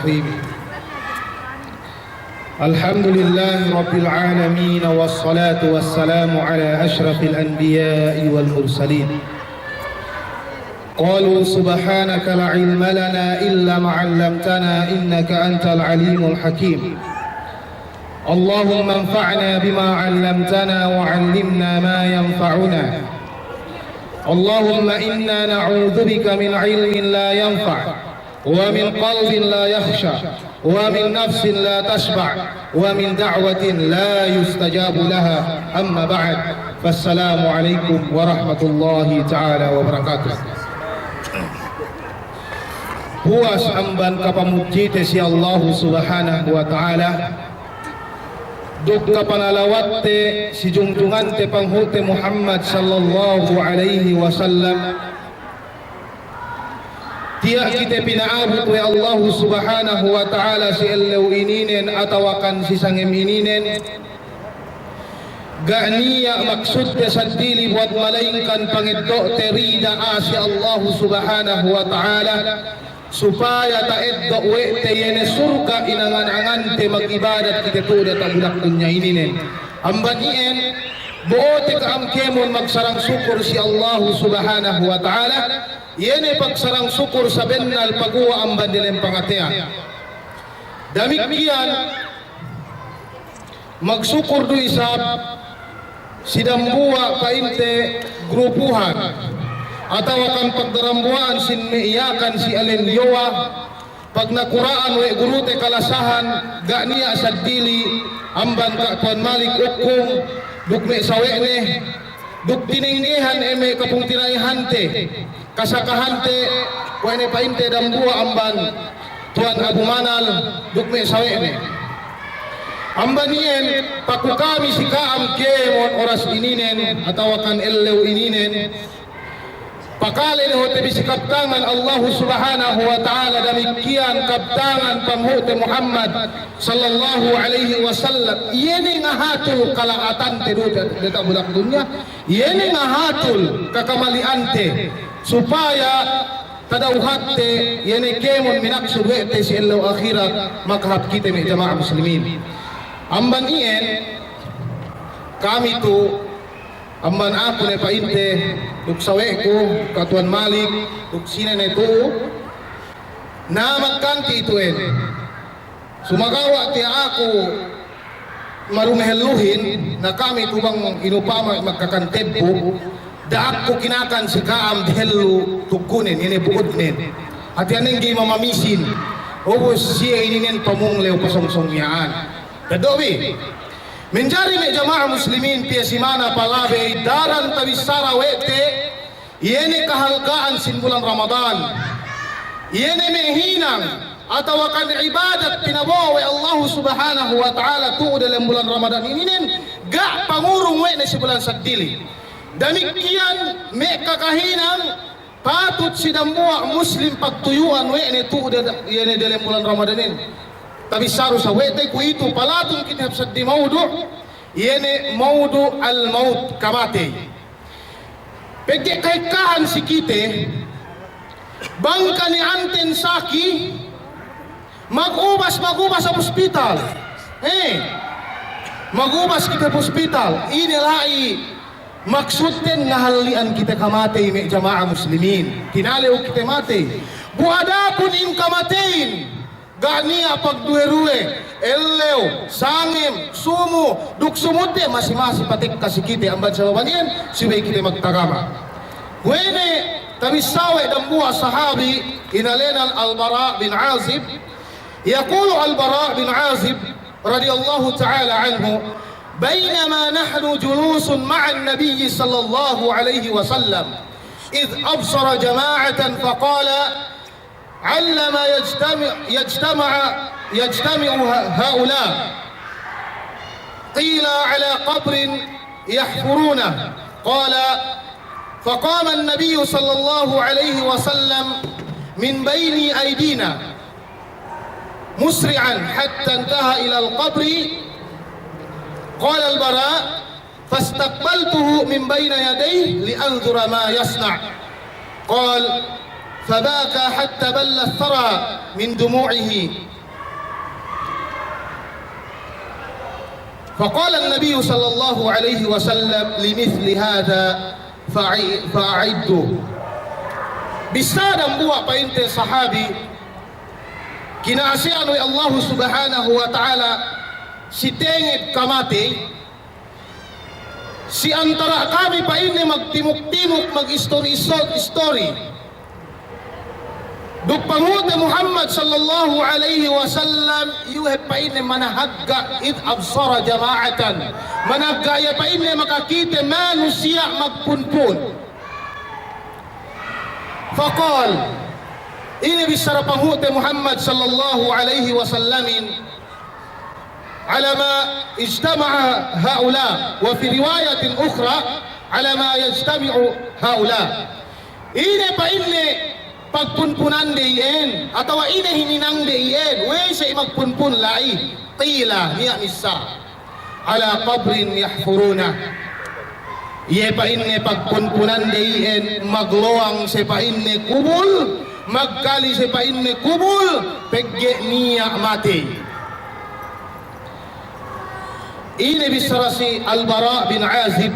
الرحيم الحمد لله رب العالمين والصلاة والسلام على أشرف الأنبياء والمرسلين قالوا سبحانك لا علم لنا إلا ما علمتنا إنك أنت العليم الحكيم اللهم انفعنا بما علمتنا وعلمنا ما ينفعنا اللهم إنا نعوذ بك من علم لا ينفع ومن قلب لا يخشى ومن نفس لا تشبع ومن دعوة لا يستجاب لها أما بعد فالسلام عليكم ورحمة الله تعالى وبركاته. Puas amban kapamujite si Allah subhanahu wa ta'ala duk kapanalawatte si jungjungante panghute Muhammad sallallahu alaihi wasallam. Tiyak kita pinaabot wa Allah subhanahu wa ta'ala si elaw ininen atawakan si sangem ininen ga'niya maksud te sa dili buat malaingkan pangiddo terida si Allah subhanahu wa ta'ala supaya taeddo we te yene surga inangan-angan te mag-ibadat kita tuda tabulak dunya ininen ambanien buote kaamkemon magsarang syukur si Allah subhanahu wa ta'ala yene pagsarang syukur sa bennal pagwa ang bandileng pangatean. Damikian magsyukur do isab sidambuwa kainte grupuhan ataw kan pagdarambuan sinmiiyakan si alenyowa pag nakuraan we gurute kalasahan ga'niya sa dili amban ka malik ukong dukme sawene duk tiningnihan eme kapung tinaihante kasakahante wene painte dambua amban tuan Abu Manal dukme sawene ambanien pakukami si kaam kemon oras ininen atawakan ellew ininen pakale ni hote bisi kaptangan Allah subhanahu wa ta'ala damikian kaptangan pamhute Muhammad sallallahu alaihi wasallam yene nga hatul kalaatan te deta bulak dunya yene nga hatul kakamaliante supaya tadauhatte yene kemon minaksubete si elaw akhirat makhap kita may jamaah muslimin amban ien kami tu amban ako ne painte duk sawe ko katuan malik duk sine ne tu na magkanti ituen sumagawa ti ako marumeheluhin na kami tubang inupama magkakantebbo daak ko kinakan si kaam dehelu tukunin yene buodnen at yaning gi mamamisin o siya ininen pamunglew pasongsongyaan dadobi menjari me jamaah muslimin pia simana palabe daran tabisara wete yene kahalgaan sin bulan Ramadan yene mehinang atau akan ibadat pinabawa Allah subhanahu wa ta'ala tuod dalam bulan Ramadan ininen ga pangurung we na si bulan sadili damikian me kakahinang patut sidamua muslim pagtuyuan we ne tuod yene dalam bulan Ramadan ini tapi saru sa wete ku itu palatong kitab sa di maudu yene maudu al maut kamate peke kaikahan si kite bangka ni anten saki magubas sa hospital magubas kita hospital ini lai maksudten ngahalian kita kamate me jamaah muslimin tinalew kita mate buhadapun im kamatein gania pagduerue ellew sangim sumu duk sumutte masih patik kasikite amban sa babanien siwe kita magtagama wene tabisawe dambua sahabi inalenan al-Bara bin Azib يقول البراء بن عازب رضي الله تعالى عنه بينما نحن جلوس مع النبي صلى الله عليه وسلم إذ أبصر جماعة فقال علما يجتمع هؤلاء قيل على قبر يحفرونه. قال فقام النبي صلى الله عليه وسلم من بين أيدينا مسرعا حتى انتهى إلى القبر. قال البراء فاستقبلته من بين يديه لأنظر ما يصنع. قال فباكى حتى بل الثرى من دموعه. فقال النبي صلى الله عليه وسلم لمثل هذا فأعده. Bisadang buwa painte sahabi kinaasian ni Allah subhanahu wa ta'ala si tengit kamati si antara kami pa ini magtimok-timok mag-story duk pangute Muhammad sallallahu alaihi wasallam yuhe pa ini manahagga id absara jama'atan managga ya pa ini makakite manusia magpunpun. Faqal ini bisara pangute Muhammad sallallahu alaihi wasallam على ما اجتمع هؤلاء وفي رواية أخرى على ما يجتمع هؤلاء. Ini pa ini pagpunpunan diin atau ini hininang diin wey sa magpunpun lai qila niya misa ala qabrin yahfuruna. Iye pa ini pagpunpunan diin magloang sa pa ini kubul magkali sa pa ini kubul pegge niya mati. Ini bisarasi Al-Bara bin Azib.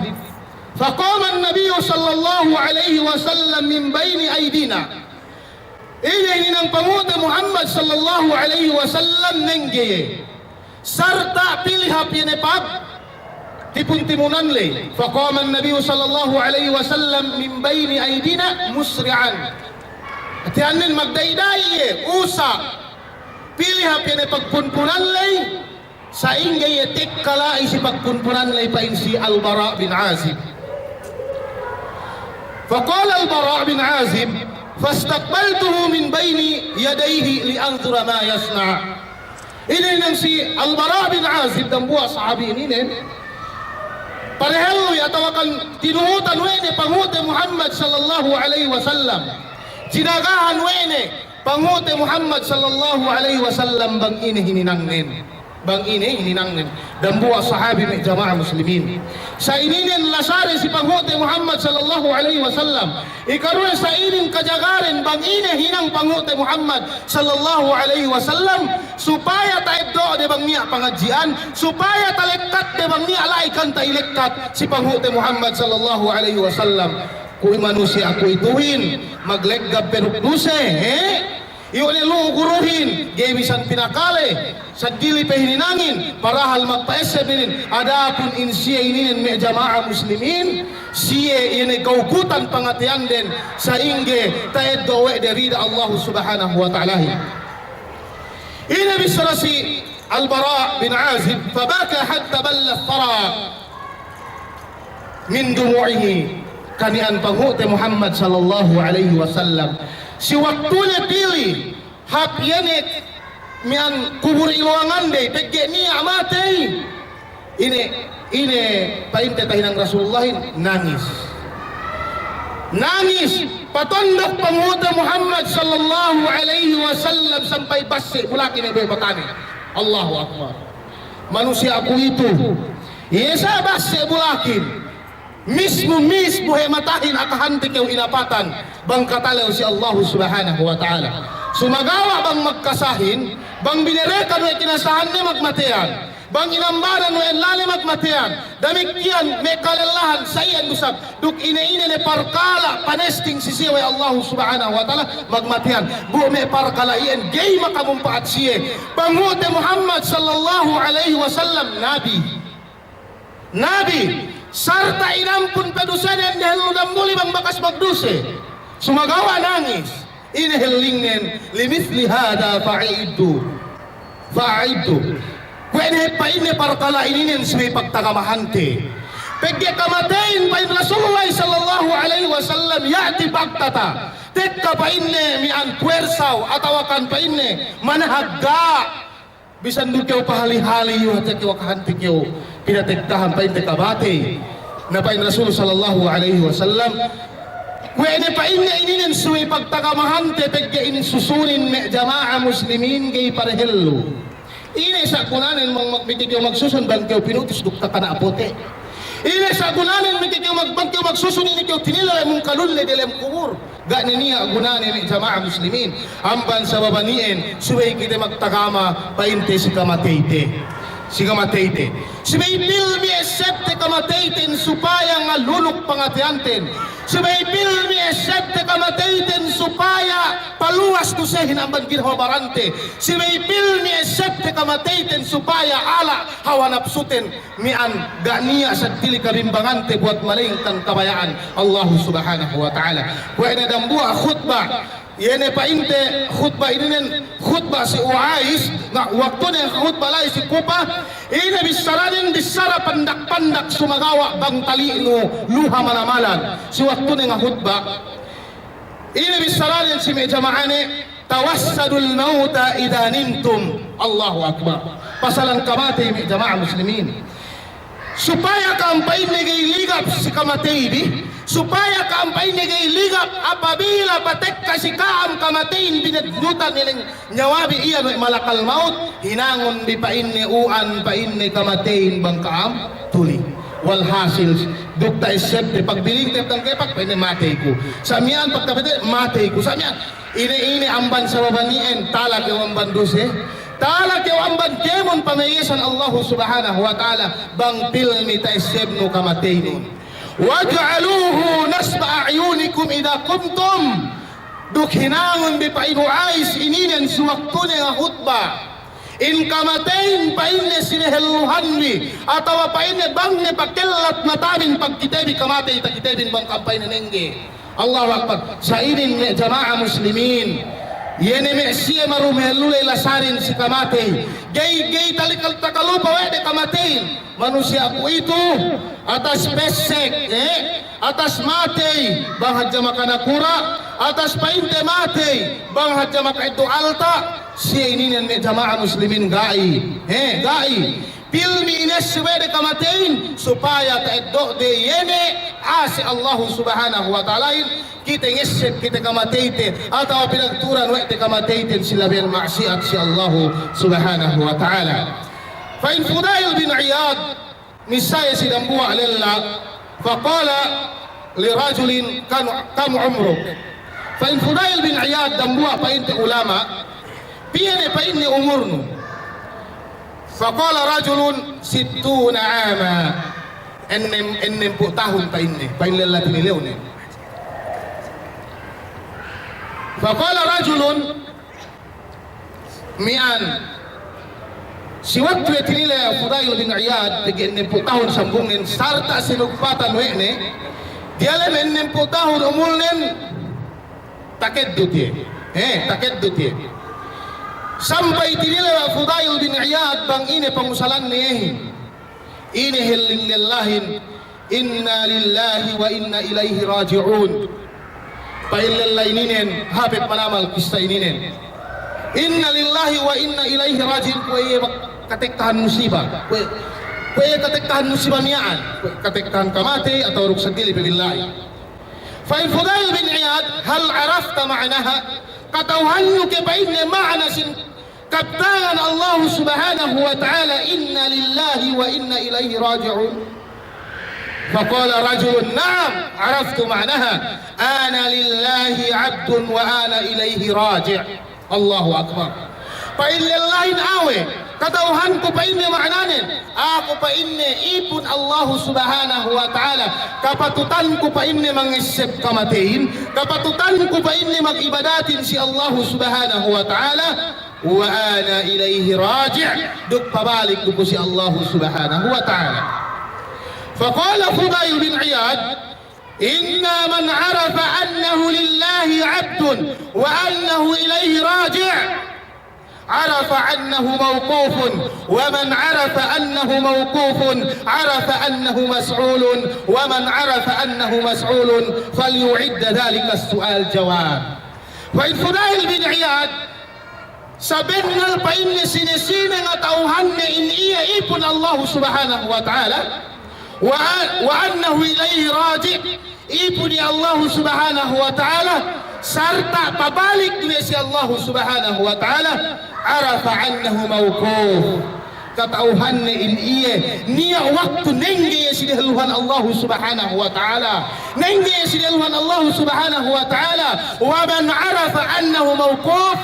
Faqama an-nabiy sallallahu alaihi wasallam min baini aydina. Ini ng panguta Muhammad sallallahu alaihi wasallam nengge. Sarta pilihap yanepag tipun-timunan le. Faqama an-nabiy sallallahu alaihi wasallam min baini aydina musri'an. Atianin magdayday usa pilihap yanepag punpunan le. Sa ingay etik kala isi pagpunpunan lay pa si Al-Bara bin Azib. Faqala Al-Bara bin Azib fastaqbaltuhu min bayni yadayhi lianzura ma yasna. Ini nang si Al-Bara bin Azib dan buah sahabi ini parehelo yatawakan tinuhutan wene pangute Muhammad sallallahu alaihi wasallam. Jinagahan wene pangute Muhammad sallallahu alaihi wasallam bang ini hininangnen. Bang ini hininangnen dan buah sahabi may jamaah muslimin. Sa ininin lasari si panghote Muhammad sallallahu alaihi wasallam. Ikaroon sa inin kajagarin bang ini hinang panghote Muhammad sallallahu alaihi wasallam supaya taibdo de bang niya pangajian, supaya talekkat de bang niya laikan tailekkat si panghote Muhammad sallallahu alaihi wasallam. Kui manusia aku ituin magleggab perukduse, Iyon nilu guruhin, gemisan pinakale, sa dili pahininangin, parahal magpaesebinin, adapun insiya ininin may jamaah muslimin, siya ini kaukutan pangatian din sa ingge, taed dowe derida Allah subhanahu wa ta'ala. Ina bisra si Al-Bara bin Azib, fabaka hatta balla thara min dumu'ihi, kanian pangute Muhammad sallallahu alaihi wasallam. Si waktunya pilih hapyanet mian kubur iluangan deh pegge niya mati ini painte tahinang Rasulullah nangis patondok panguta Muhammad sallallahu alaihi wasallam sampai basi bulakin ebe batani. Allahu akbar. Manusia aku itu yesa basi bulakin mismo hematahin akahantik yung inapatan bang katalaw si Allah subhanahu wa ta'ala. Sumagawa bang magkasahin bang binerekan o kinasahan ni magmatian bang inambaran o enlali magmatian damikyan may kalalahan sa iyan usap duk ine ne parkala panesting sisiway Allah subhanahu wa ta'ala magmatian bu may parkala iyan gay makamumpaat siye panguti Muhammad sallallahu alaihi wasallam nabi sarta inampun pedusanan dahil udang muli bang bakas magduse sumagawa nangis inihilingin limithli hada fa'iddu pwede pa ini parkala ininin sumi pagtagamahante pegge kamatayin pa in Rasulullah sallallahu alaihi wasallam yati pagtata tekka pa ini mian puwersaw atawakan pa ini manahagga bisan dukew pahali-hali yu hatek wakahantik yu pinatektahan pa inte kabate na pain Rasul sallallahu alaihi wasallam wene pa inna ininen suwi pagtagamahante pegge in susunin me jamaa muslimin gay parhello ine sa kunanen mong magbitigyo magsusunban kayo pinutis dukta ka na apote ine sa kunanen mitigyo magbagyo magsusunin kayo tinila mong kalulle dilem kubur gani niya gunanen me jamaa muslimin amban sa babanien suwi kita magtagama painte si kamatete Sibay pilmi esepte kamatayten supaya nga lulok pangatianten. Sibay pilmi esepte kamatayten supaya paluwas to sehin ang banggir barante. Sibay pilmi esepte kamatayten supaya ala hawanapsuten mian ganiya sa tili karimbangante buat maling kan kabayaan Allah subhanahu wa ta'ala. Kuya na dambua khutbah yene pa inte khutbah ininen khutbah si Uais na waktu ne khutbah lai si Kupa ine bisaranin bisara pandak-pandak sumagawa bang talino luha malamalan si waktu ne nga khutbah ine bisaranin si jamaane tawassadul mauta idha nintum Allahu akbar pasalan kamate mi jamaah muslimin supaya kampay negay si kamatay supaya kampay ligap apabila patek kasi kaam kamatain binadnutan nilang nyawabi iya no malakal maut hinangon bi pain ni uan pain ni kamatain bang kaam tuli walhasil dukta isepte pagbiling teptang kepak pain matay ko samian pagtapete matay ko samian ini amban sa babanien talak yung amban dose talak yung amban kemon pamayesan Allah subhanahu wa ta'ala bang pilmi ta isebno kamatain waj'aluhu nasba a'yunikum idha qumtum dukhinangon bi painu ais ininen suwaktune nga khutbah in kamatain painne sineheluhanwi atawa painne bangne pakellat natabin pagkitebi kamatay takitebin bang kampay nenenge Allahu akbar sa inin jamaah muslimin yene me siya marumelulay lasarin si kamatay gay talikal takalupa wede kamatain manusia po ito atas pesek atas matay bang hadya makanakura atas painte matay bang hadya makaitu alta siya ininen me jamaah muslimin gai pilmi ines wede kamatain supaya taeddo de yene asi Allah subhanahu wa ta'ala kita ngesep kita kamatayte atau pinagturan wede kamatayten sila bil ma'siyat si Allah subhanahu wa ta'ala fa in Fudail bin Iyad nisaya sidambua lillah faqala lirajulin kam umruk fa in Fudail bin Iyad dambua painte ulama piene paine umurnu faqala rajulun 60 ama ennem po tahun pain lillah tinilew ne faqala rajulun mian si waktu tinila Fudail bin Iyad ennem po tahun sambungin sarta sinugpatan wene dialam ennem po tahun umulnen takeddut sampai tinila Fudail bin Iyad bang ine pangusalan niyehin ine lillahin inna lillahi wa inna ilaihi raji'un paillalay ninen hapit manamal kista ininen inna lillahi wa inna ilaihi raji'un kuya katektahan musibah kuya katektahan musibah miyaan katektahan kamate atau ruksa dili bilillahi fa in Fudail bin Iyad hal arafta ma'naha katauhanyo ke painne ma'na sin kaptangan Allah subhanahu wa ta'ala inna lillahi wa inna ilaihi raji'un فقال رجل نعم عرفت معناها أنا لله عبد وأنا إليه راجع الله أكبر فإن لله آوي katauhanku pa inni ma'nanin ako pa inni ipon Allah subhanahu wa ta'ala kapatutanku pa inni mangisip kamatiin kapatutanku pa inni mag-ibadatin si Allah subhanahu wa ta'ala wa ana ilayhi raji' duk pabalik ko si Allah subhanahu wa ta'ala فقال فضيل بن عياد إن من عرف أنه لله عبد وأنه إليه راجع عرف أنه موقوف ومن عرف أنه موقوف عرف أنه مسؤول ومن عرف أنه مسؤول فليعد ذلك السؤال جواب فإن فضيل بن عياد Sabengal pa inni sinisine nga tauhan ni iniya ipon Allah subhanahu wa ta'ala wa annahu ilayhi raji ipon ni Allah subhanahu wa ta'ala sarta pabalik niya si Allah subhanahu wa ta'ala arafa annahu mawquf katauhan ni iniya niya waktu nengge sidaluhan Allah subhanahu wa ta'ala nengge sidaluhan Allah subhanahu wa ta'ala wa man arafa annahu mawquf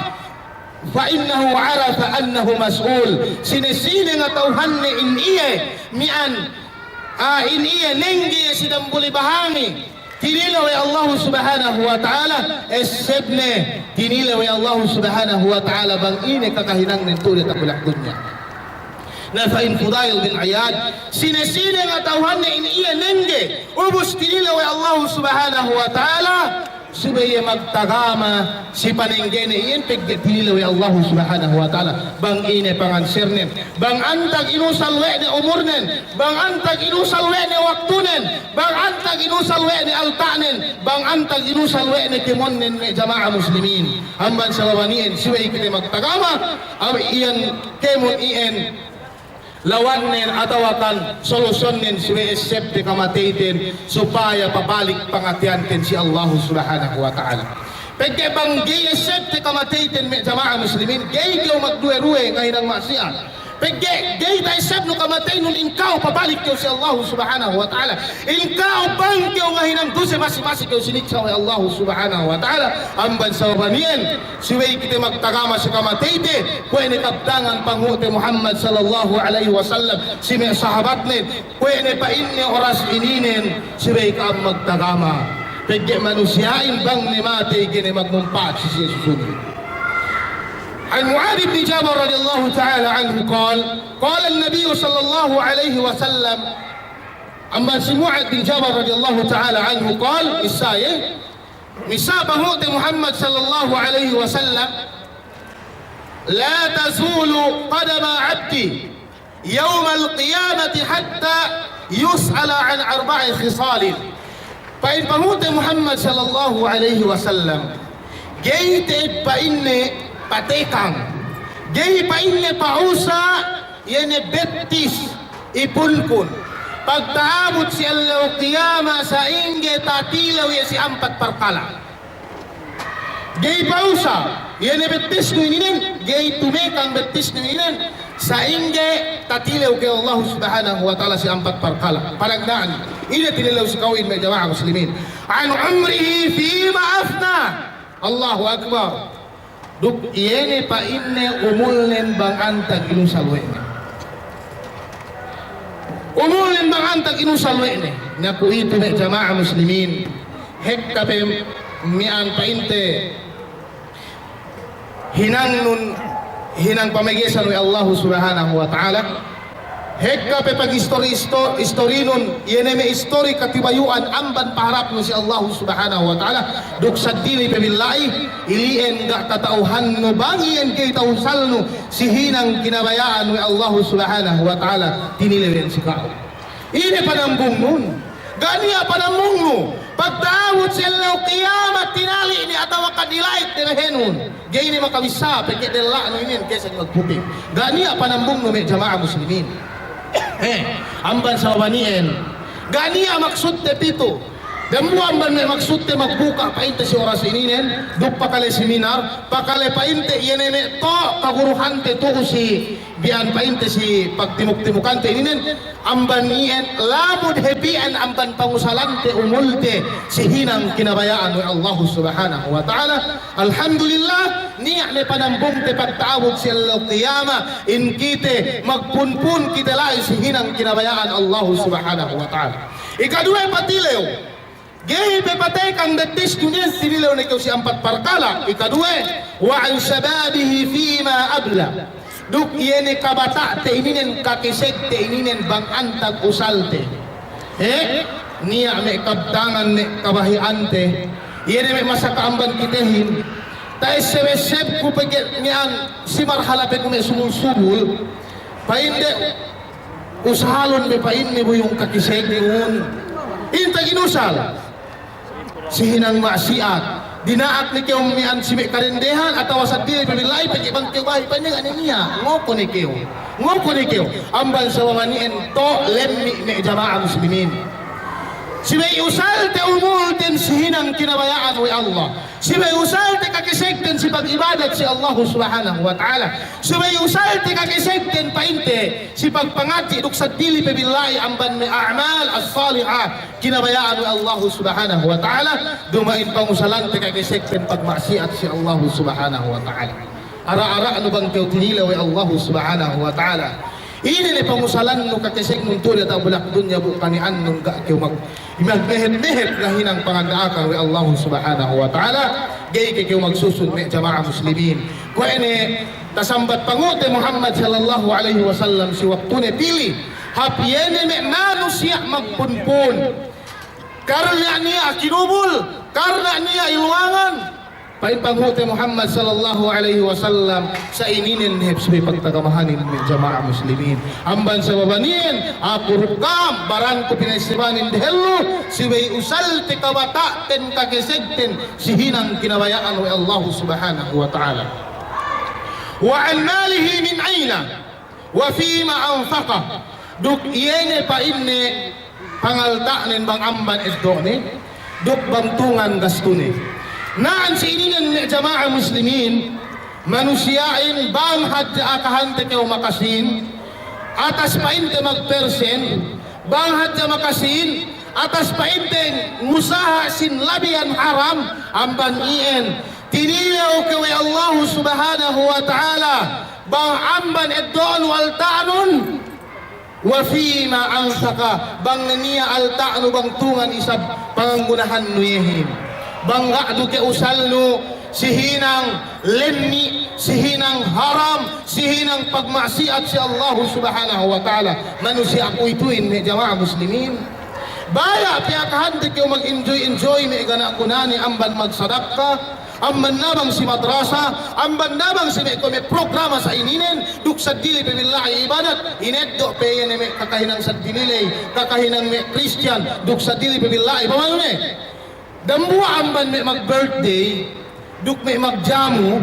فإنه عرف أنه مسؤول sinisine nga tauhan ni iniye mian iniye nengge sidang buli bahami tinilaw ay Allah subhanahu wa ta'ala esebne tinilaw ay Allah subhanahu wa ta'ala bang ine kakahinang nintulit akulak dunya na fa'in Fudail bin Ayad sinisine nga tauhan ni iniye nengge ubus tinilaw ay Allah subhanahu wa ta'ala subaya magtagama si panengge na iyan pagdetililaw ay Allah subhanahu wa ta'ala bang ine pangansirnen bang antag inusalwe ni umurnen bang antag inusalwe ni waktunen bang antag inusalwe ni altanen bang antag inusalwe ni kimonnen ni jamaah muslimin amban salawanien subaya kita magtagama ang iyan kemon iyan lawannen atawakan solusyonnen suwe esepte kamatayten supaya pabalik pangatianten si Allah subhanahu wa ta'ala pagke bang gay esepte kamatayten me jamaah muslimin gay kayo magduwe-ruwe ngayon ang maksiat pagke gay ta esep no kamatay nun inkaw pabalik kayo si Allah subhanahu wa ta'ala inkaw bang kayo ngayon ang duse masi-masi kayo sinitsaw ay Allah subhanahu wa ta'ala amban sa wabanien suwe kita magtagama sa kamatayte pwede kapdangan panghute Muhammad sallallahu alaihi wasallam si may sahabat nin pwede pa inni oras ininin suwe ka magtagama pagke manusyain bang ni mati gini magmumpat si Jesus عن معاذ بن جبل رضي الله تعالى عنه قال النبي صلى الله عليه وسلم أما معاذ بن جبل رضي الله تعالى عنه قال الساية مسابة محمد صلى الله عليه وسلم لا تزول قدم عبدي يوم القيامة حتى يسأل عن 4 خصال فإن فموت محمد صلى الله عليه وسلم جيت فإني patekang gay pa inne pausa yene bettis ipulkun pagtaabot si Allah qiyama sa inge tatilaw ya si 4 parkala gay pausa yene bettis no inin gay tumekang bettis no inin sa inge tatilaw kay Allah subhanahu wa ta'ala si 4 parkala panagnaan ina tinilaw si kawin may jamaah muslimin an umrihi fima afna Allahu akbar duk iyene pa inne umulnen bang antag inusalwene umulnen bang antag inusalwene naku ito na jamaah muslimin hekkape mian painte hinang pamagisan wa Allah subhanahu wa ta'ala hekkape pag istori nun yene me istori katibayuan amban paharap mo si Allah subhanahu wa ta'ala duk sadili pebillahi ilien ga katauhan no bangien kay tausal no si hinang kinabayaan wa Allah subhanahu wa ta'ala tinilewen si kao ine panambung nun ganiya panambung mo pagdaawot si Allah kiyamat tinali ni atawa kadilait tinahenun gay ni makawisa pagkidela no inin kesa magputing ganiya panambung no me jamaah muslimin amban sa wabanien ganiya maksud te pito damu amban may maksud te magbuka painte si oras ininen duk pakale seminar pakale painte yenene to kaguruhante to si bian painte si pagtimuk-timukante ininen amban ien lamud hebian amban pangusalante umulte si hinang kinabayaan wa Allah subhanahu wa ta'ala alhamdulillah niya ne panambong te pagtaawod si Allah qiyama in kite magpunpun kita lai si hinang kinabayaan Allah subhanahu wa ta'ala ikaduwe patilew gay pepatay kang datis dunia sinilaw na ikaw si 4 parkala ikaduwe wa an shababihi fima abla duk yene kabata te ininen kakisek te ininen bang antag usalte niya me kabtangan ne kabahiante yene me masakaamban kitehin tayo sebe-seb ko pagkat niyan si marhalape ko may sumusubul painde usahalon me painde mo yung kakiseg ni un intag inusal si hinang maksiat dinaat ni kayo mian simi karindehan atawa sa dili pamilay pagibang kayo bahay pa niya niya ngoko ni kayo ambal sa wamanien to lemmi ni jamaah muslimin si may usal te umultin si hinang kinabayaan wa Allah si may usal te kakisegten si pag-ibadat si Allah subhanahu wa ta'ala si may usal te kakisegten painte si pagpangati duk sa dili pabilay amban may a'mal as-salihah kinabayaan wa Allah subhanahu wa ta'ala dumain pangusalan te kakisegten pagmaksiat si Allah subhanahu wa ta'ala ara-ara ano bang kayo tinila wa Allah subhanahu wa ta'ala ini ni pangusalan no kakiseg nung tuli at abulak dunya bukanian nung kayo imagmehet-mehet na hinang pangandaakan wa Allah subhanahu wa ta'ala gay kayo magsusun ni jamaah muslimin ko ini tasambat pangote Muhammad sallallahu alaihi wasallam si waktu ni pili hapyene me manusia magpunpun karena niya kinubul karena niya iluangan pain pangote Muhammad sallallahu alaihi wasallam sa ininin ni hepsbi pagtagamahanin ni jamaah muslimin amban sa babanin apurukam baran ko pinaisibanin dehelo si way usal te kawata ten kakisegten si hinang kinabayaan wa Allah subhanahu wa ta'ala wa an malihi min aina wa fima anfaqa duk iyene pa inne pangaltanen bang amban esdone duk bantungan gastune naan si ininan ni jamaah muslimin manusiain bang hadja akahante kayo makasin atas painte magpersen bang hadja makasin atas painte musaha sin labian haram amban ien tinilaw kayo Allah subhanahu wa ta'ala bang amban eddoon wal ta'anun wa fima ansaka bang niya al ta'anu bang tungan isab pangunahan nuyehin bangga do ke usal no sihinang lemni sihinang haram sihinang pagmaksiat si Allah subhanahu wa ta'ala manusia ako ituin ni jamaah muslimin baya piyakahan di kayo mag-enjoy ni igana kunani amban magsadaka amban nabang si madrasa amban nabang si may programa sa ininen duk sa dili pimilahi ibadat ineddo peyen ni may kakahinang sa dinilay kakahinang may Christian duk sa dili pimilahi pamano ni dambuwa amban may mag-birthday, duk may magjamu,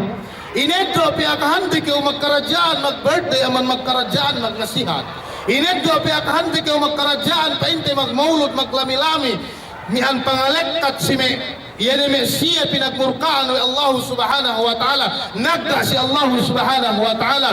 ineddo piyakahandi kayo magkaradyaan, mag-birthday, aman magkaradyaan, magnasihat. Ineddo piyakahandi kayo magkaradyaan, painte magmaulod, maglamilami, mian pangalektat si may yan siya pinagmurkaan ng Allah subhanahu wa ta'ala nagda si Allah subhanahu wa ta'ala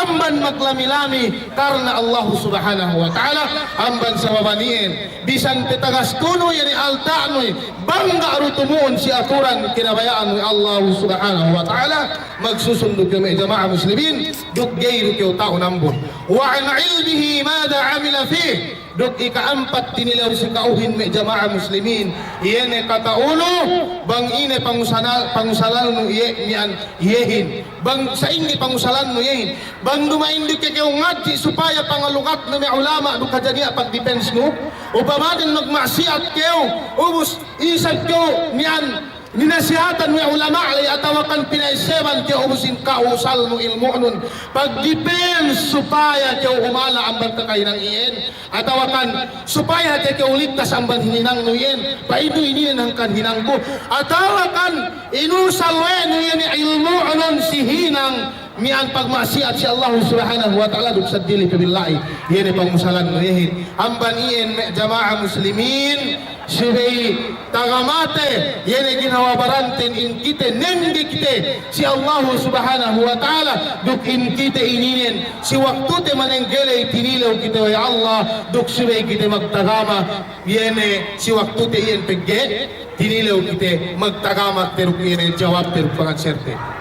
amban maglamilami karna Allah subhanahu wa ta'ala amban sa babaniin bisan titagas kuno yan altanoy bangga arutumuon si aturan kinabayaan ng Allah subhanahu wa ta'ala magsusundog kami jamaah muslimin duk gayro kayo tao nambon wa an ilmihi mada amila fih duk ikaampat tinilaw si kauhin may jamaah muslimin iyene kataulo bang ine pangusalan no iyan iyehin bang sa inni pangusalan no iyehin bang dumaindi kayo ngadji supaya pangalukat na may ulama do kadya pag defense no o pamatin magmaksiat kayo ubus isag kayo niyan ninasihatan mo ulama ay atawakan pinaiseban kayo ubusin kausal mo ilmo nun pag-depends supaya kayo umala ang bangkakainang iyan atawakan supaya kayo ligtas ang hininang no iyan paido ininan ang kanhinang ko atawakan inusal no iyan ilmo nun si hinang mian pagmaksiat si Allah subhanahu wa ta'ala duk sa dili kabillahi yan pangmusalan no iyan amban iyan jamaah muslimin sibay tagamate yan ginawa barantin in kite nengge kite si Allah subhanahu wa ta'ala duk in kite ininin si waktu te manenggele tinilaw kita wa Allah duk sibay kite magtagama yan si waktu te yan pegge tinilaw kite magtagama teruk yan jawab teruk panganserte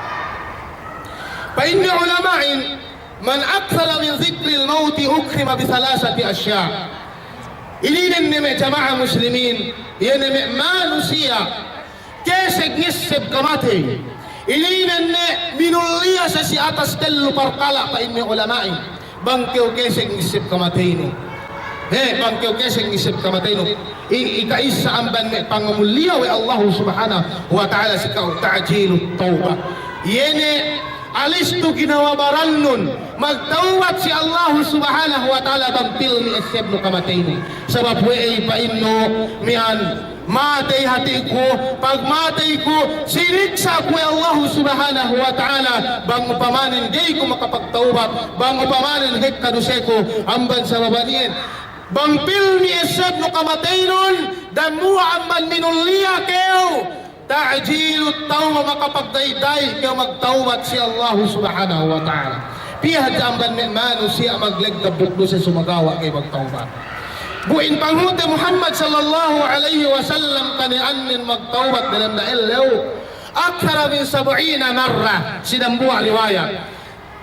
فإن علماء من أكثر من ذكر الموت أكرم بثلاثة أشياء إلينا نمي جماعة مسلمين ينمي ما نسيا كيسك نسب كماتي إلينا من اللي سسي أتستل برقلا فإن علماء بانكيو كيسك نسب كماتينو bangkeo keseng isip kamatay no ikaisa amban may pangamuliya wa Allah subhanahu wa ta'ala si ta'jilut tawbah yene alistu ginawabaran nun magtawat si Allah subhanahu wa ta'ala bang pilmi isip no kamatay no sabab ay painno mian matay hati ko, pag matay ko, siniksa ko Allah subhanahu wa ta'ala, bang upamanin gay ko makapagtaubat, bang upamanin hek kadusay ko, amban sa babaniin. Bang pilmi esad no kamatay nun, damuha amban minulliya kayo, ta'jilut tawma makapagdayday kayo magtaubat si Allah subhanahu wa ta'ala. Pihad amban manu siya maglegkabuklo sa sumagawa kayo magtaubat. Buin panghuti Muhammad sallallahu alaihi wasallam kanianin magtaubat dalam naelaw akthara min 70 marra sinambuha riwayat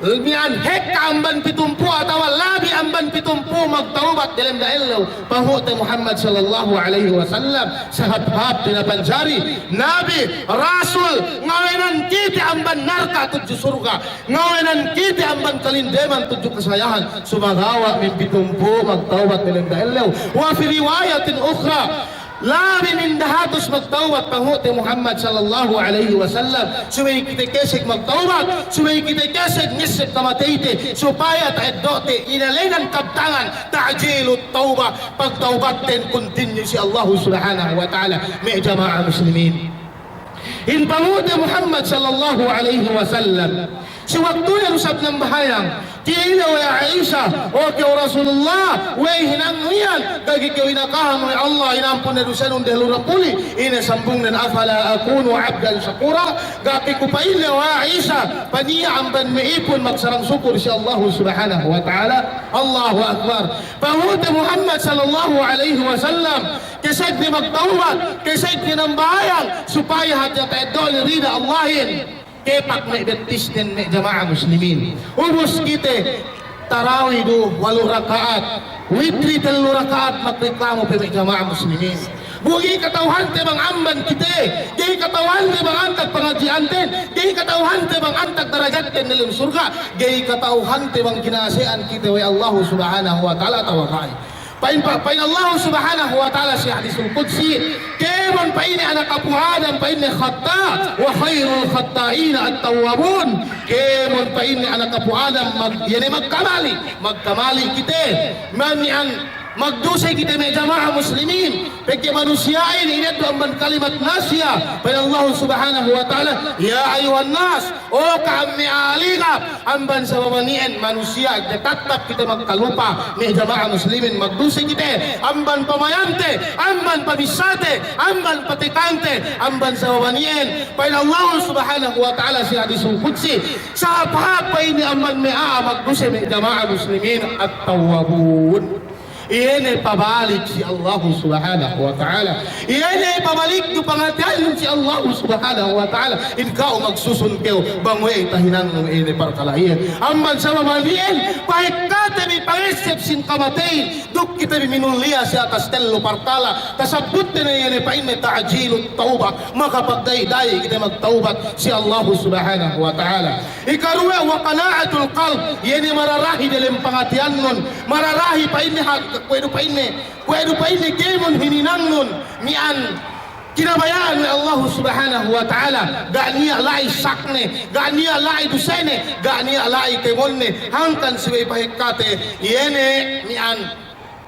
mian hekka amban pitumpu atau labi amban pitumpu magtaubat dalam naelaw panghuti Muhammad sallallahu alaihi wasallam sahab-hab pinapanjari nabi rasul ngawenan kiti amban narka tujuh surga ngawenan kiti amban kalindeman tujuh kesayahan sumagawa min pitumpu magtaubat dalam naelaw wa fi riwayatin ukhra labi min dahatos magtaubat panghuti Muhammad sallallahu alaihi wasallam sumay kita kesek magtaubat sumay kita kesek nisip kamatayte supaya taeddote inalinan kabtangan ta'jilut tauba pagtaubatin continue si Allah subhanahu wa ta'ala may jama'a muslimin in panghuti Muhammad sallallahu alaihi wasallam si waktu yang usap ng bahayang kila wa Aisha o kaya Rasulullah way hinanguyan kagi kaya inakahan wa Allah inampun na dusanong dahilurang puli inasambung na afala akunu abdan syakura gapi ko pa ina wa Aisha paniya ban maipon magsarang syukur si Allah subhanahu wa ta'ala Allahu Akbar panghuti Muhammad sallallahu alaihi wasallam kisag ni magtawad kisag ni ng bahayang supaya hati taedol rida Allahin kepak may betis din may jamaah muslimin ubus kita tarawih do 8 rakaat witri 3 rakaat magreklamo pa may jamaah muslimin bugi katauhan te bang amban kita di katauhan te bang antag pengajian ten di katauhan te bang antag darajat ten dalam surga di katauhan te bang kinasian kita wa Allah subhanahu wa ta'ala tawakai pain Allah subhanahu wa ta'ala si hadisul qudsi kemon pain anak Abu Adam pain khata wa khairul khata'ina at-tawwabun kemon pain anak Abu Adam magkamali kita manian magdusay kita may jamaah muslimin pagka manusiyain inat amban kalimat nasya pada Allah subhanahu wa ta'ala ya ayuhan nas o kami aligap amban sa mamanian manusia tatap kita magkalupa may jamaah muslimin magdusay kita amban pamayante amban pabisate amban patikante amban sa mamanian pada Allah subhanahu wa ta'ala si hadisul qudsi sa apa ini amban may magdusay may jamaah muslimin at-tawwabun Iyan pabalik si Allah subhanahu wa ta'ala. Iyan pabalik do pangatian si Allah subhanahu wa ta'ala. Ikaw magsusun kayo bangoy tahinan ng iyan parkalayan. Amban sa mamalian, pahikate mi pangisip sin kamatay. Duk kita minulia sa kastello partala. Kasabot na iyan pain may ta'jilot tauba. Makapagdayday kita magtaubat si Allah subhanahu wa ta'ala. Ikaruwa wa qana'atul qalb. Iyan mararahi dalam pangatian nun. Mararahi pain ni pwede pa ini kemon hininang nun mian kinabayaan ni Allah subhanahu wa ta'ala ga niya lai sakne ga niya lai dusene ga niya lai kemonne hangkan siway pahikate yene mian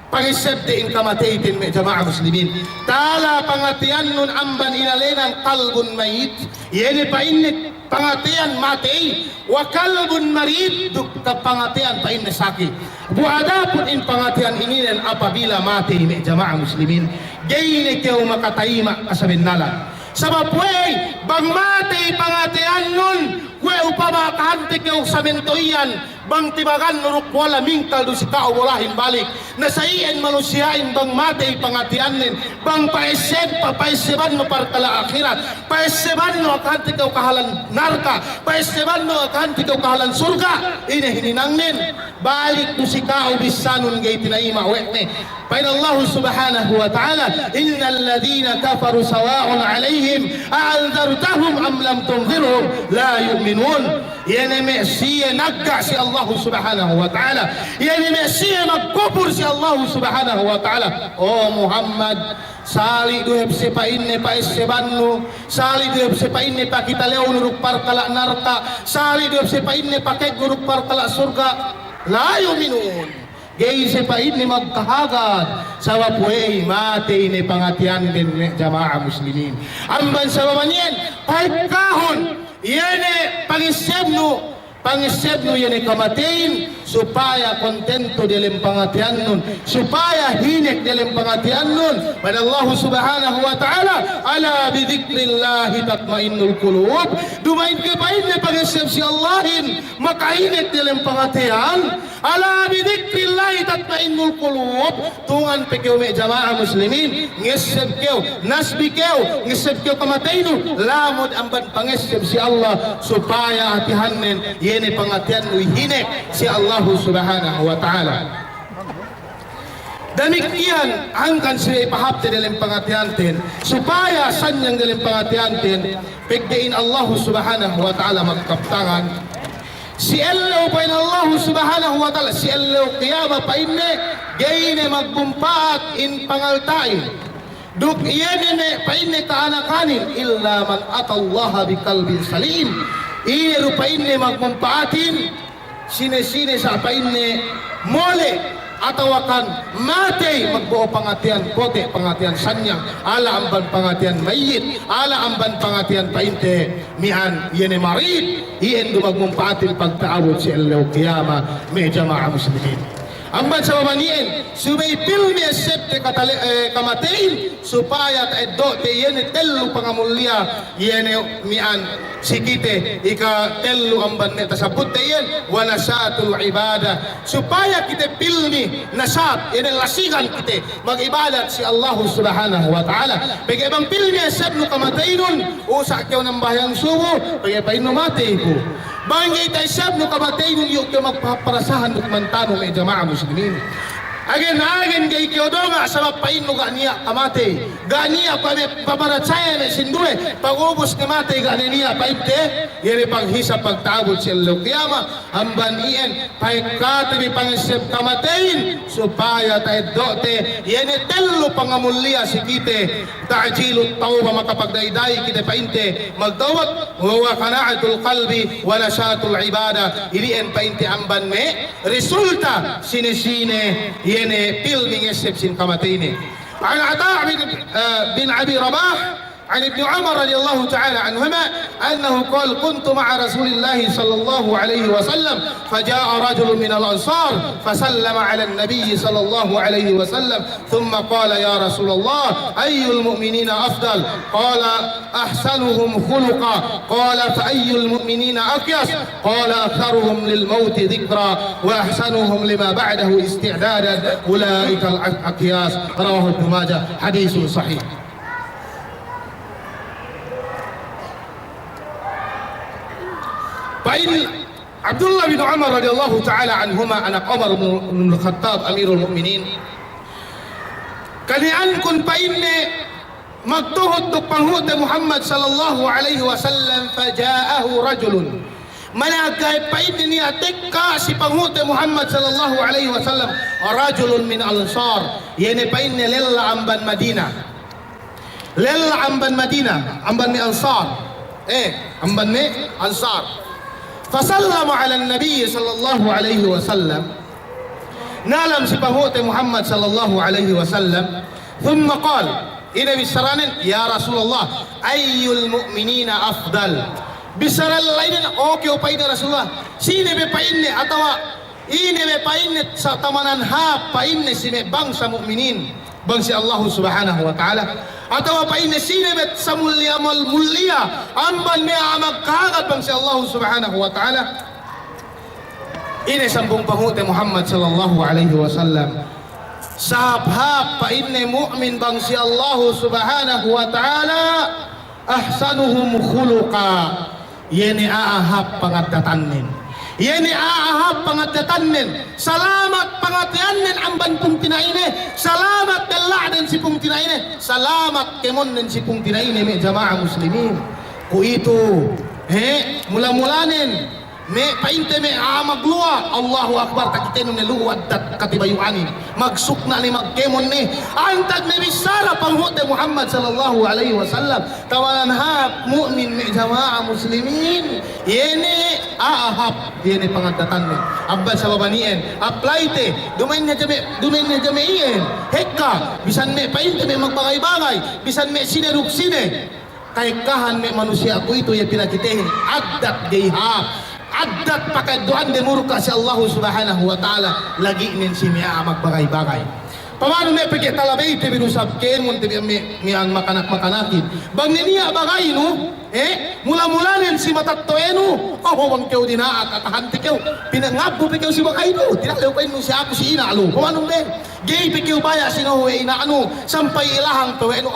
pangisip din kamataytin may jamaah muslimin tala pangatian nun amban inalenan kalbun mayit yene pa ini pangatian matay wa kalbun marid dukta pangatian pa ini sakit buada pun in pangatian ini dan apabila mati may jamaah muslimin gayne kayo makatayima kasabin nala sabab wey bang mati pangatian nun kwe upama kahante kayo sa mentoyan bang tibagan nuruk wala mingkal do si tao walahin balik nasaiin manusiain bang matay pangatianin bang paeseban mo partala akhirat paeseban no kahante kayo kahalan narka paeseban no kahante kayo kahalan surga ini hininangnin balik do si tao bisanun gay tinaima wekne pain Allah subhanahu wa ta'ala innal ladhina kafaru sawa'un alaihim a'aldartahum am lam tunzirhum la yu'minun yani siya nagka si Allah subhanahu wa ta'ala yani siya magkupur si Allah subhanahu wa ta'ala oh Muhammad sali duhep sepain ne pa esebanu sali duhep sepain ne pa kita leo nuruk parkala narka sali duhep sepain ne pa kek nuruk parkala surga la yu'minun gay si pain ni magkahagad sa wapuay mati ni pangatian din jamaah muslimin. Amban sa wamanyan, pagkahon, yan pangisebno yan kamatin supaya kontento dalam pangatian nun, supaya hinek dalam pangatian nun. Pada Allah subhanahu wa ta'ala, ala bidhikrillahi tatmainnul qulub. Dumain kapain na pangiseb si Allahin makahinek dalam pangatian. Ala bidhikrillahi tatmainnul qulub. Tungan pekew me jamaah muslimin, ngiseb kew, nasbi kew, ngiseb kew kamatainu, lamod amban pangiseb si Allah supaya hatihanen yene pangatian nu hinek si Allah subhanahu wa ta'ala. Demikian angkan siya ipahapte dalam pangatiantin supaya sanyang dalam pangatiantin pigdain Allah subhanahu wa ta'ala magkaptangan si Allah pa in Allah subhanahu wa ta'ala si Allah qiyama pa inne gayne magbumpaat in pangaltain duk iyanene pa inne kaanakanin illa man atallaha biqalbin salim. Iru pa inne magbumpaatin sine-sine sa painne mole atawakan mate magbuo pangatian kote pangatian sanyang ala amban pangatian mayit ala amban pangatian painte mian yene marid ien dumagmumpaatin pagtaawod si Allah qiyama me jamaah muslimin. Amban sa mamanien subay pilmi esepte kamatein supaya taeddo te yene tellu pangamulya yene mian sikite ika tellu amban neta sabut te yen wala saatul ibadah supaya kita pilmi nasat yene lasigan kita magibadat si Allah subhanahu wa ta'ala. Pag ibang pilmi esepno kamateinun usa kyaw ng bahayang subo pag ipaino mate ko bangay tayo sab no kamatay nung yung magpaparasahan ng mantano may jamaah muslimin. Again gay kiyodonga sa mapain no ganiya kamate. Ganiya pamaratsaya na sinduwe. Pag-ubos ni mate ganiya paipte. Yan panghisap pagtabot si Allah. Kiyama amban iyan paikati pangisip kamatayin supaya tayo dote. Yan tello pangamulya si kite. Ta'jilut tawba makapagdayday kita painte. Magdawat huwa kana'atul qalbi wala syatul ibadah. Ilian painte amban me. Resulta sinesine yene pilming esepsin kamatine. An Ata bin Abi Rabah عن ابن عمر رضي الله تعالى عنهما أنه قال كنت مع رسول الله صلى الله عليه وسلم فجاء رجل من الأنصار فسلم على النبي صلى الله عليه وسلم ثم قال يا رسول الله أي المؤمنين أفضل قال أحسنهم خلقا قال فأي المؤمنين أكيس قال أكثرهم للموت ذكرا وأحسنهم لما بعده استعدادا أولئك الأكياس. رواه ابن ماجه حديث صحيح. فإن عبد الله بن عمر رضي الله تعالى عنهما أنا عمر بن الخطاب أمير المؤمنين kanian kun painne magtuhod to panghud Muhammad sallallahu alaihi wasallam fajaahu rajulun managay painne niya tekka si panghud Muhammad sallallahu alaihi wasallam rajulun min al-ansar yene painne lella amban Madinah amban ni ansar amban ni ansar فسلم على النبي صلى الله عليه وسلم نالم سبهوت محمد صلى الله عليه وسلم ثم قال إن بسران يا رسول الله أي المؤمنين أفضل بسران lain okay upay na Rasulullah sine be painne atawa ine be painne sa tamanan ha painne sine bang sa mu'minin bang si Allah subhanahu wa ta'ala atawa painne sine bet sa mulya amban me magkagat bang si Allah subhanahu wa ta'ala. Ine sambung pahute Muhammad sallallahu alaihi wasallam sabhab painne mu'min bang si Allah subhanahu wa ta'ala ahsanuhum khuluqa yene aahap pangatatanin yene aahap pangatatanin salamat pangatianin amban pung tinaine salamat daladen si pung tinaine salamat kemon den si pung tinaine me jamaah muslimin ku itu mula-mulanin me painte me magluwa Allahu akbar takiteno ne luwad dat katibayuanin magsukna ni magkemon ni antag ni bisara panghote Muhammad sallallahu alaihi wasallam tawanan ha mu'min me jamaah muslimin yene ahap yene pangadatan ni abban sa babanien apply te dumain niya jame iyen hekka bisan me painte me magbagay-bagay bisan me sineruk sine kaikahan me manusia ko ito yung pinakitehin addat gayha addat pakai doan de murka si Allah subhanahu wa ta'ala lagi nin si miya magbagay-bagay pamano may pagkita talabay te binusabken mo te miyang makanak-makanakin bang niya bagay no mula-mula nin si matattoeno wang kayo dinaat at hanti kayo pinangabo pa kayo si bagay no tinalaw kayo no si ako si inalo pamano may gay pa kayo baya sinuwe inaano sampay ilahang taweno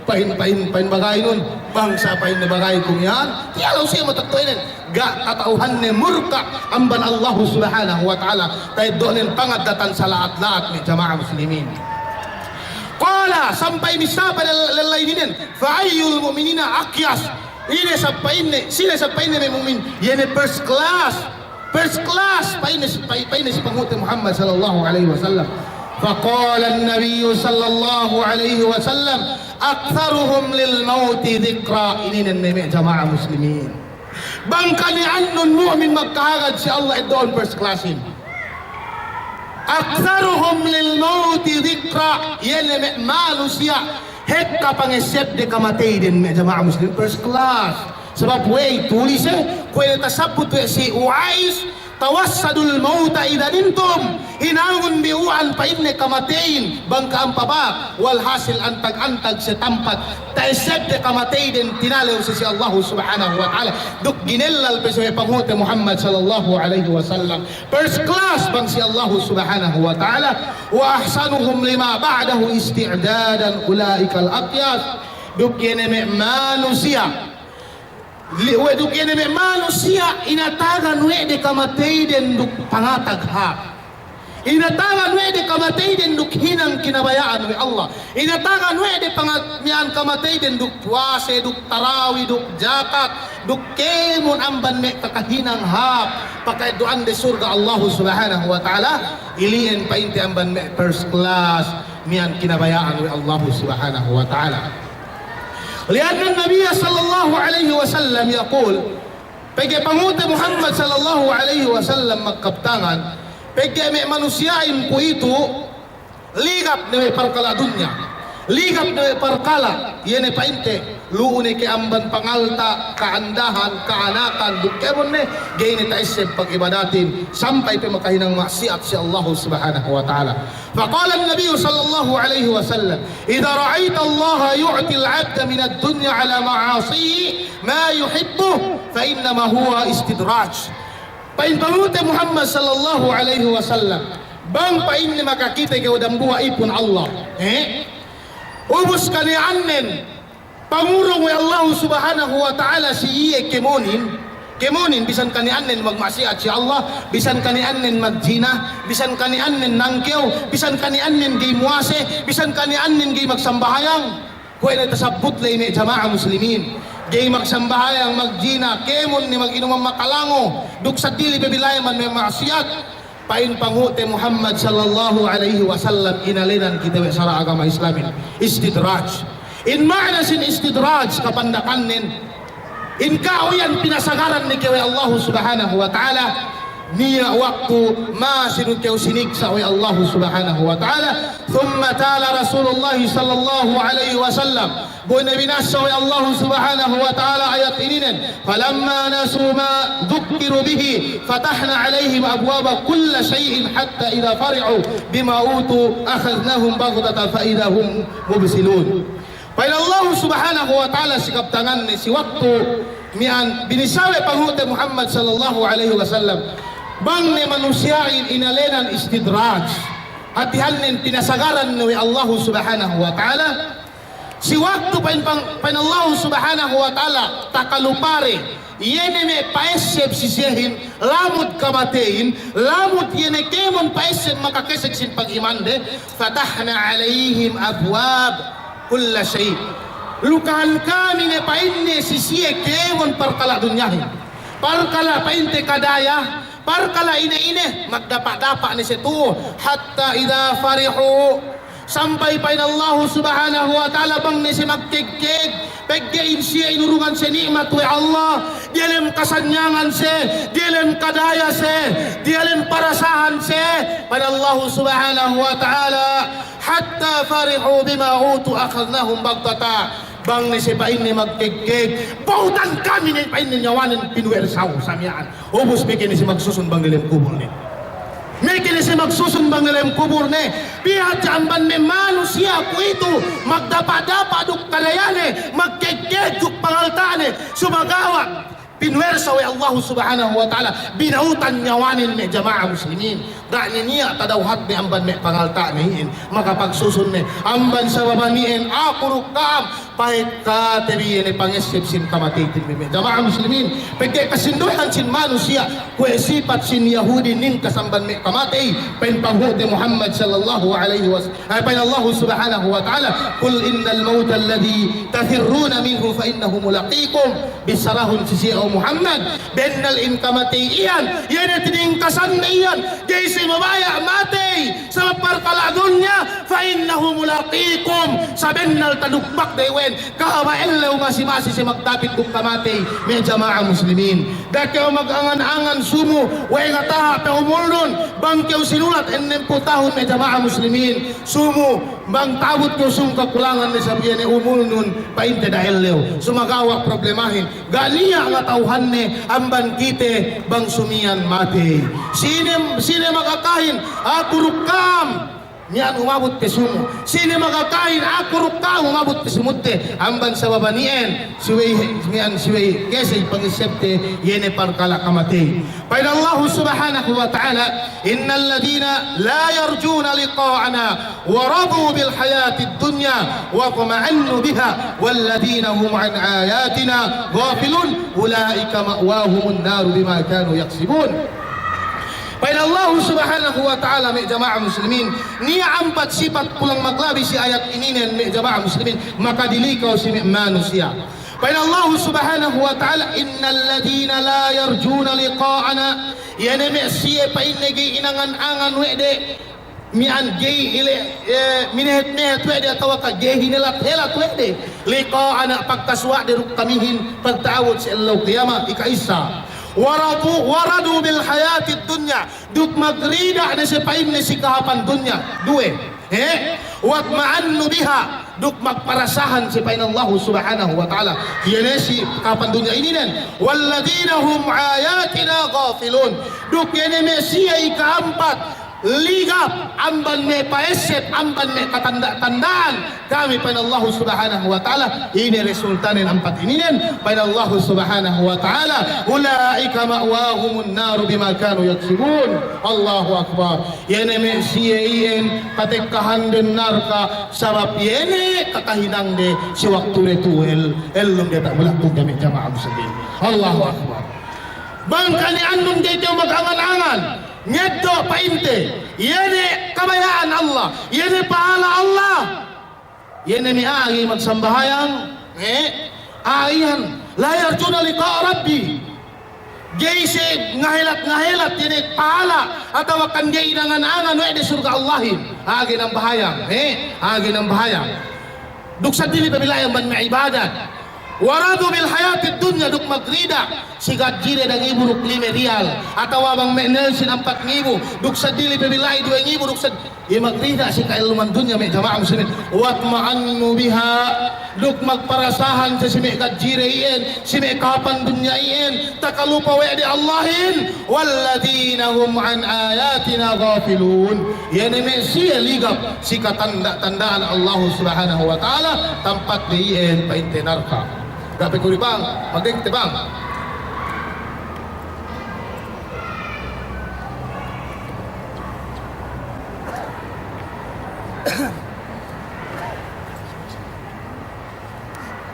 pahin bagay nun bangsa pahin na bagay kung yan tinalaw siya matattoenin ga katauhan ni murka amban Allah subhanahu wa ta'ala tayo doon pangadatan sa lahat-lahat ni jamaah muslimin qala sampai misaba lalayninin fa ayyul mu'minina aqyas ini sampain ni mu'min yene first class pain si panghuti Muhammad sallallahu alaihi wasallam فقال النبي صلى الله عليه وسلم أكثرهم للموت ذكرى ini neme jamaah muslimin bangkanian nun mu'min magkahagad si Allah doon first classin aktharuhum lil mauti dhikra yene manusia hekka pangesep de kamatay din me jamaah muslim first class sebab way tulis kuya tasabut si Uais tawassadul mauta idha nintum hinangon biuan pa inne kamatayin bangka ang pabak walhasil antag-antag sa tampat taisep de kamatay din tinalaw si Allah subhanahu wa ta'ala duk ginellal pa sa panghote Muhammad sallallahu alaihi wasallam first class bang si Allah subhanahu wa ta'ala wa ahsanuhum lima ba'dahu isti'dadan ulaikal aqyas duk yeneme manusia duk yeneme manusia inatagan we de kamatay din duk pangatagha inatagan we de kamatay din duk hinang kinabayaan we Allah inatagan we de pangamian kamatay din duk puase duk tarawi duk jakat duk kemon amban me kakahinang hap pakai doan de surga Allah subhanahu wa ta'ala iliin painti amban me first class mian kinabayaan we Allah subhanahu wa ta'ala لأن النبي صلى الله عليه وسلم يقول pagka panguti Muhammad sallallahu alaihi wasallam magkaptangan pagka may manusiyain po ito ligap na may parkala dunya ligap na may parkala yan ay painte luunay kay amban pangalta kaandahan kaanakan dukemon ne gay ni taisip pag-ibadatin sampay pa makahinang maksiat si Allah subhanahu wa ta'ala faqala an-nabiy sallallahu alaihi wasallam idha ra'aita Allah yu'ti al-'abda min ad-dunya ala ma'asihi ma yuhibbu fa innama huwa istidraj paintamuti Muhammad sallallahu alaihi wasallam bang pain ni makakita kayo dambuha ipon Allah ubus ka ni annen pangurong wa Allah subhanahu wa ta'ala si iye kemonin bisan kani annen magmasiat si Allah bisan kani annen magjina bisan kani annen nangkew bisan kani annen gay muase bisan kani annen gay magsambahayang kuya na tasabot lay ni jamaah muslimin gay magsambahayang magjina kemon ni mag-inumang makalango duk sa dili bebilay man may maksiat pain panghuti Muhammad sallallahu alaihi wasallam inalinan kita sa agama Islamin istidraj in ma'na sin istidraj kapandakan in kauyan pinasagaran ni kay Allah subhanahu wa ta'ala niya waktu ma sinun kayo siniksa wa Allah subhanahu wa ta'ala thumma tala Rasulullah sallallahu alaihi wasallam buwan na binasa wa Allah subhanahu wa ta'ala ayat ininin falamma nasu ma dhukiru bihi fatahna alaihim abwaba kulla shay'in hatta idha fari'u bima utu akhadnahum baghdata fa idha hum mubsilun pain Allah subhanahu wa ta'ala sikap tangan ni si waktu mian binisawi panghuti Muhammad sallallahu alaihi wasallam bang ni manusiain inalenan istidraj hatihanin pinasagaran ni Allah subhanahu wa ta'ala si waktu pain Allah subhanahu wa ta'ala takalupare yene me paesep sisihin lamud kamatein lamud yene kemon paesep makakesek sin pag-imande fatahna alaihim abwab kulla shay lukahan kami ne painne sisiye kemon parkala dunyahin parkala painte kadaya, parkala ine-ine, magdapa-dapa ni si tuo, hatta idha farihu, sampai pa Allah subhanahu wa ta'ala bang ni si magkikig, pagkain siya inurungan si nikmat wa Allah, dialim kasanyangan siya, dialim kadaya siya, dialim parasahan siya, pada Allah subhanahu wa ta'ala, hatta farihu bima utu akhadnahum bagtata, bang ni si pain ni magkikig, bautan kami ni pain ni nyawanin pinuwersaw samyaan, ubus bikin ni si magsusun bang nilim kubur ni. May kinisi magsusun bang nilang kubur ni, pihat jamban ni manusia ko ito, magdapa-dapa duk kalayane, magkikik duk pangaltane, sumagawa, pinwersa wa Allah subhanahu wa ta'ala, binautan nyawanin ni jamaah muslimin, dahil niya tadawhat ni amban ni pangalta nihin, makapagsusun ni, amban sa babaniin, ako rukam, pahit ka tabihin ni pangisip sin kamatitin ni jamaah muslimin, pagkay kasinduhan sin manusia, kuesipat sin Yahudi nin kasamban ni kamatay, pain panghuti Muhammad sallallahu alaihi wa sallam, pain Allah subhanahu wa ta'ala, kul innal mawta alladhi tafirruna minhu fa innahu mulaqikum, bisarahun sisiyaw Muhammad, bennal in kamatay iyan, yan at tiningkasan na iyan, jaysi mabaya matay, sa parkaladon niya, fa innahu mulaqikum, sa bennal tadukbak na iwan, kahawaelaw masimasi si magtapit kong kamatay, may jamaah muslimin, dakaw mag-angan-angan sumo, way nga taha, pe umulun, bang kaw sinulat, enem putahon, may jamaah muslimin, sumo, bang tabot ko sung kakulangan ni sabihin ni umulun, painte dahil lew, sumagawa problemahin, ganiya nga tauhan ni, amban kite, bang sumiyan mati, sine magkakahin, akurukam, niyan umabot ke sumo, sine magkakain ako rukam umabot ke sumutte, amban sa babanien siway kesay pangisepte yene parkala kamate. Pain Allah subhanahu wa ta'ala, innal ladina la yarjuna liqa'ana wa radu bil hayati dunya wa tama'annu biha wal ladina hum an ayatina ghafilun ulaika ma'wahumun nar bima kanu yaksibun. Pain Allah subhanahu wa ta'ala, may jamaah muslimin, niya ampat sipat pulang maglabi si ayat ininen, may jamaah muslimin, makadilikaw si manusia. Pain Allah subhanahu wa ta'ala, innal ladina la yarjuna liqa'ana, yan may siya pain nagay inangan-angan wede, mian gay ile minehet-nehet wede atawa ka gay hinilat-helat wede, liqa'ana pagkaswa diruk kamihin, pagtaawod si Allah qiyamah, ikaisa. Waradu bil hayati dunya, duk magrida na si pain na si kahapan dunya, duwe, wat ma'annu biha, duk magparasahan si pain Allah subhanahu wa ta'ala, yan si kahapan dunya ininan, walladina hum ayatina ghafilun, duk yan siya ikaampat, ligap, amban may paesep, amban may katanda-tandaan, kami pain Allah subhanahu wa ta'ala, ini resultanin ampat ininen, pain Allah subhanahu wa ta'ala, ulaika ma'wahumun naru bima kanu yaksibun. Allahu akbar. Yene me siyein katekkahan den narka sarap yene kakahinang de si waktu retuel elum de tak melakukan kami jamaah muslimin. Allahu akbar. Bangkani annun de mag-angan-angan, ngeddo painte, yene kabayaan Allah, yene pahala Allah, yene miagi magsambahayang, ayan, layar juna liqa rabbi, jayse ngahilat, yene pahala, atawa kan jay nangan-angan, wede surga Allahin, agi ng bahayang, agi ng bahayang, duksa dili pabilayang ban may ibadat, waradu bil hayati dunya, duk magrida sigat jire dang ibu duk 5 rial atau abang menelsin 4.000 duk sadili bebilai 2.000 duk sad magrida si kailuman dunya may jamaah muslimin wat ma'annu biha, duk magparasahan sa si gat jire iyan si may kapan dunya iyan takalupa wa di Allahin walladina hum an ayatina ghafilun, yan may siya ligap si katanda-tandaan Allah subhanahu wa ta'ala tempat diiyan paintenarka. Gabi ko rin bang, magdikti bang?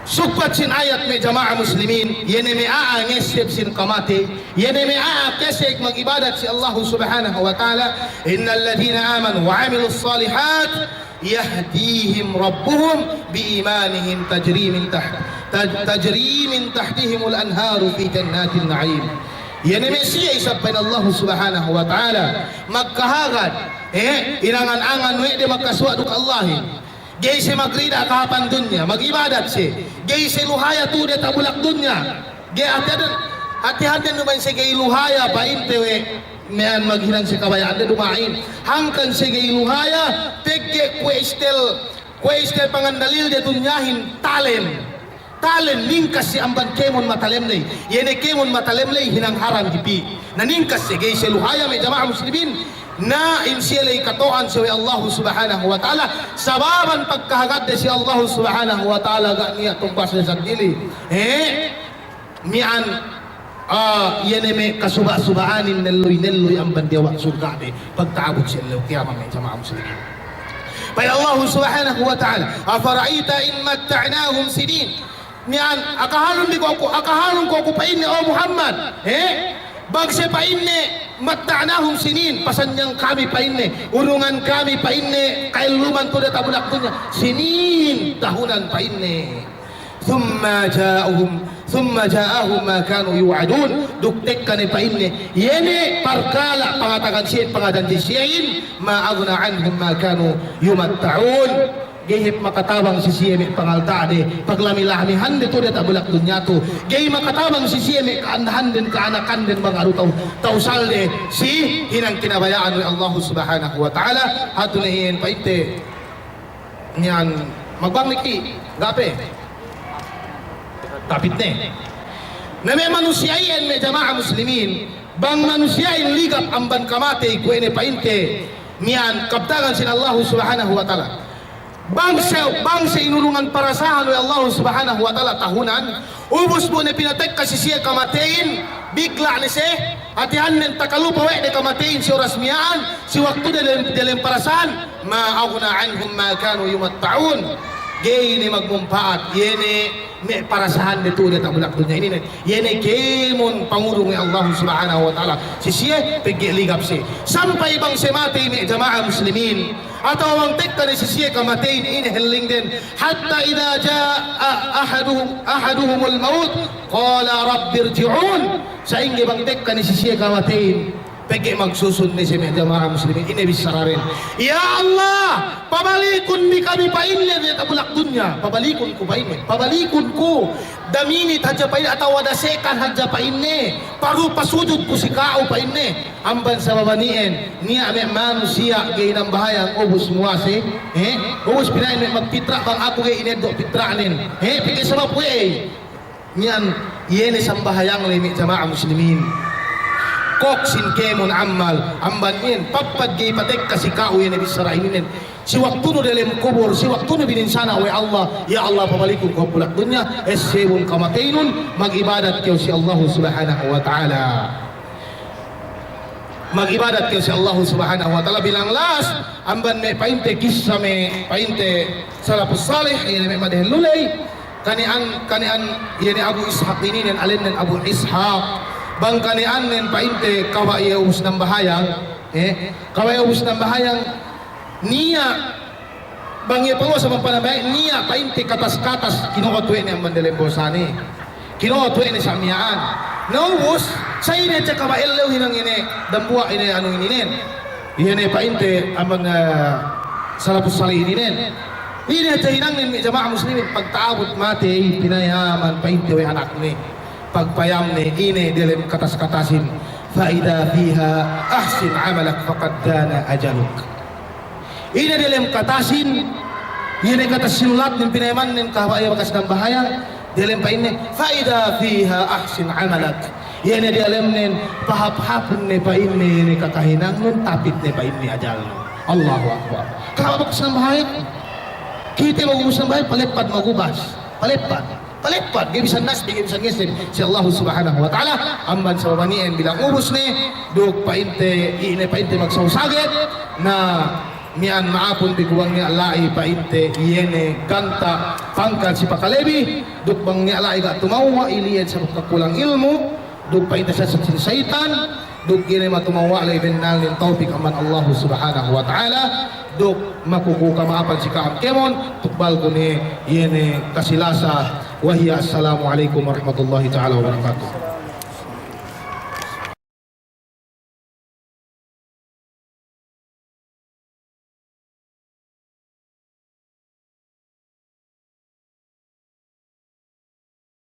Sukpat sin ayat may jamaah muslimin, yan may aangesip sin kamati, yan may aakesik mag-ibadat si Allah subhanahu wa ta'ala, innal ladhina amanu wa amilus salihat yahdihim rabbuhum biimanihim tajri min tajri min tahtihimul anharu fi jannatin na'im. Yan ay Mesya isabay na Allah subhanahu wa ta'ala magkahagad inangan-angan di magkaswa duk Allahin gay si magrida kahapan dunya mag-ibadat si gay si luhaya tu de tabulak dunya gay hati-hati naman si gay luhaya painte mayan maghinan si kabayaan de dumain hangkan si gay luhaya pegge kwestel pangandalil de dunyahin talem ningkas si amban kemon matalemlay yene kemon matalemlay hinangharan gipi naningkas si gay si luhaya may jamaah muslimin na insilay katoan si Allah subhanahu wa ta'ala sababan pagkahagad si Allah subhanahu wa ta'ala niya tumbas sa dili mian yene may kasuba-subaanin neloy ang bandewa surga de pagtaabot si Allah kiyama may jamaah muslimin pa Allah subhanahu wa ta'ala afara'ita in matta'nahum sinin niyan akahalon ko ako painne o Muhammad bagse painne matta'nahum sinin pasanyang kami painne urungan kami painne kailuman to da tabulak dunya sinin tahunan painne thumma ja'ahum ma kanu yu'adun duktek kani painne yene parkala pangatagan siya pangadanji siyain ma agna anhum ma kanu yumatta'un gihip makatabang si siyeme pangaltade paglamilami hande to deta bulak dunyato gay makatabang si siyeme kaandahan din kaanakan din mga arutaw tausalde si hinang kinabayaan ni Allah subhanahu wa ta'ala hatunahin paite niyan magbangiki gape tapit ne na may manusyain may jamaah muslimin bang manusyain ligap amban kamate kuene painte niyan kaptagan sin Allah subhanahu wa ta'ala bang sa inulungan parasahan ni Allah subhanahu wa ta'ala tahunan ubos mo na pinatek kasi siya kamatein bigla ni siya atihan ng takalupa de kamatein si oras miyaan si waktu dalam parasahan ma'aguna anhum ma kanu yumatta'un gay ni magmumpaat yene may parasahan nito na tabulak dunya ini yene kemon pangurong ni Allah subhanahu wa ta'ala si siya pagligap siya sampay bang si matay ni jamaah muslimin atau ang tekta ni si siya kamatay ni inihiling din hatta idha ja'a ahaduhumul maut qala rabbi irji'un sa ingi bang tekta ni si siya kamatay pagi magsusun ni si jamaah muslimin inibis sararin ya Allah pabalikun mi kami painle ni tabulak dunya pabalikun ko painle pabalikun ko daminit hadya painle atau wadasekan hadya painle paru pasudod ko si kao painle amban sa babanien niya may manusia gay ng bahayang ubos muwasi ubos pinain magpitra bang ako gay inedo pitranin pigi sa mapuye niyan yene sa bahayang limi jamaah muslimin koksin kemon ammal ambanin papad gay patek kasi kao yan ibisarainin si waktu no dalam kubur si waktu no bininsana wa Allah ya Allah pabalikun ko pulak dunya esebon kamatainun magibadat kayo si Allah subhanahu wa ta'ala magibadat kayo si Allah subhanahu wa ta'ala bilang las amban may painte kissa may painte salapus salih yan may madahilulay kanian yan Abu Ishaq inin alin ng Abu Ishaq bang kanian nen painte kawaya ubus ng bahayang kawaya ubus ng bahayang niya bang ipawa sa pampanabay niya painte katas-katas kinuotwe ni ang mandelembosani kinuotwe ni samyaan naubos sa ini at kawaelew hinang ini dambuwa ini anong ininen ini painte amang salapus sali ininen ini at hinang ni jamaah muslimin pagtaabot mate pinayaman painte way anak ni pagpayam ni ini dalam katas-katasin faida fiha ahsin amalak faqad dana ajaluk ini dalam katasin ini kata sinulat ng pinayaman ng kahwaya bakas ng bahaya dalam pa ini faida fiha ahsin amalak ini dalam nin pahap-hapon ni pa ini kakahinang nun tapit ni pa ini ajal Allahu Akbar kahwa bakas ng bahaya kita mag-ubus ng bahaya palipad mag-ubas palipad gaya bisa nas, gaya bisa ngesin si Allah subhanahu wa ta'ala amban sa babaniin bilang ubos ni duk painte iine painte magsawsagit na mian maapon biguang ni alai painte iene kanta pangkat si pakalebi duk bang ni alai ga tumawa iliyan sa kakulang ilmu duk painte sa saitan duk gini matumawa alay binal ng tawfiq aman Allah subhanahu wa ta'ala dok makukuka maapan si Kaam Kemon tukbal ko ni yene kasilasa wahiya assalamualaikum warahmatullahi taala wabarakatuh.